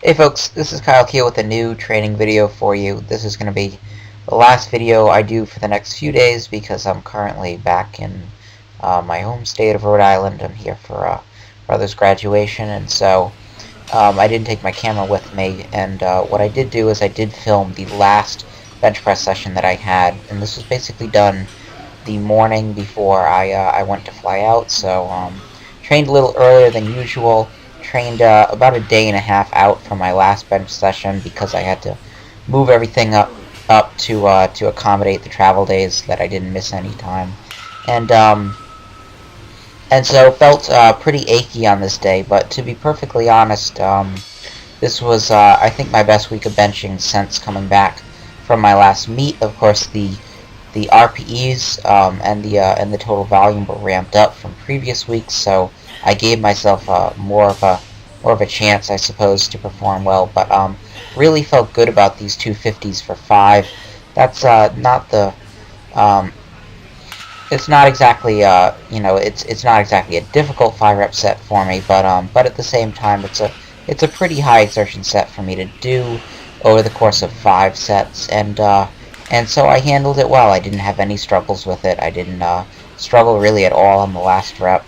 Hey folks, this is Keough with a new training video for you. This is going to be the last video I do for the next few days because I'm currently back in my home state of Rhode Island. I'm here for brother's graduation, and so I didn't take my camera with me, and what I did do is I did film the last bench press session that I had, and this was basically done the morning before I went to fly out, so trained a little earlier than usual. Trained about a day and a half out from my last bench session because I had to move everything up to accommodate the travel days so that I didn't miss any time, and so felt pretty achy on this day. But to be perfectly honest, this was I think my best week of benching since coming back from my last meet. Of course, the RPEs and the total volume were ramped up from previous weeks, so I gave myself more of a chance, I suppose, to perform well. But really felt good about these 250s for 5. That's not the it's not exactly it's not exactly a difficult 5-rep set for me, but at the same time it's a pretty high exertion set for me to do over the course of 5 sets, and so I handled it well. I didn't have any struggles with it. I didn't struggle really at all on the last rep.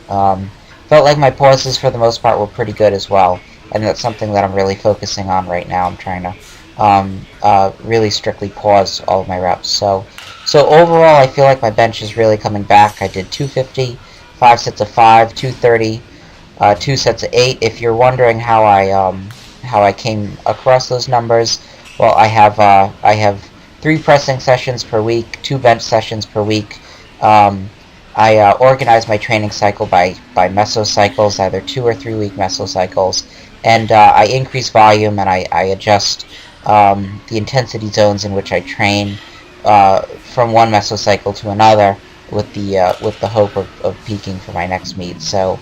Felt like my pauses for the most part were pretty good as well, and that's something that I'm really focusing on right now. I'm trying to really strictly pause all of my reps. So overall, I feel like my bench is really coming back. I did 250, 5 sets of 5, 230, 2 sets of 8. If you're wondering how I came across those numbers, well, I have 3 pressing sessions per week, 2 bench sessions per week. I organize my training cycle by mesocycles, either 2 or 3 week mesocycles, and I increase volume and I adjust the intensity zones in which I train from one mesocycle to another with the hope of peaking for my next meet. So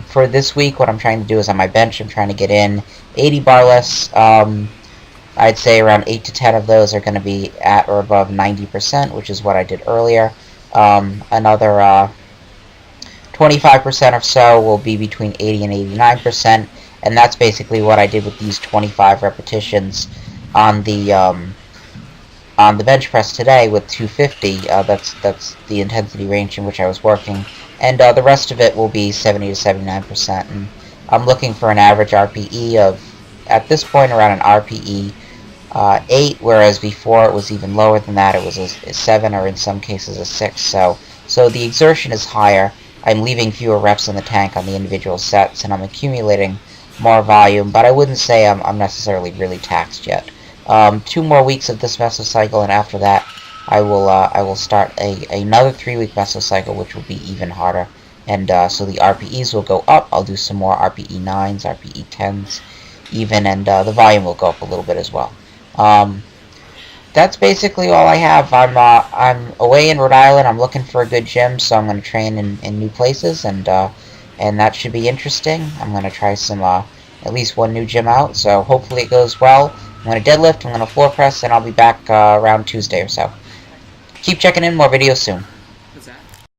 for this week, what I'm trying to do is on my bench, I'm trying to get in 80 bar lifts. I'd say around 8 to 10 of those are going to be at or above 90%, which is what I did earlier. Another 25% or so will be between 80 and 89%, and that's basically what I did with these 25 repetitions on the bench press today with 250. That's the intensity range in which I was working, and the rest of it will be 70 to 79%. And I'm looking for an average RPE of, at this point, around an RPE 8, whereas before it was even lower than that. It was a 7, or in some cases a 6. So the exertion is higher. I'm leaving fewer reps in the tank on the individual sets, and I'm accumulating more volume, but I wouldn't say I'm necessarily really taxed yet. 2 more weeks of this mesocycle, and after that I will start another 3-week mesocycle, which will be even harder, and so the RPEs will go up. I'll do some more RPE 9s, RPE 10s even, and the volume will go up a little bit as well. That's basically all I have. I'm away in Rhode Island. I'm looking for a good gym, so I'm going to train in new places, and that should be interesting. I'm going to try some at least one new gym out, so hopefully it goes well. I'm going to deadlift, I'm going to floor press, and I'll be back around Tuesday or so. Keep checking in, more videos soon.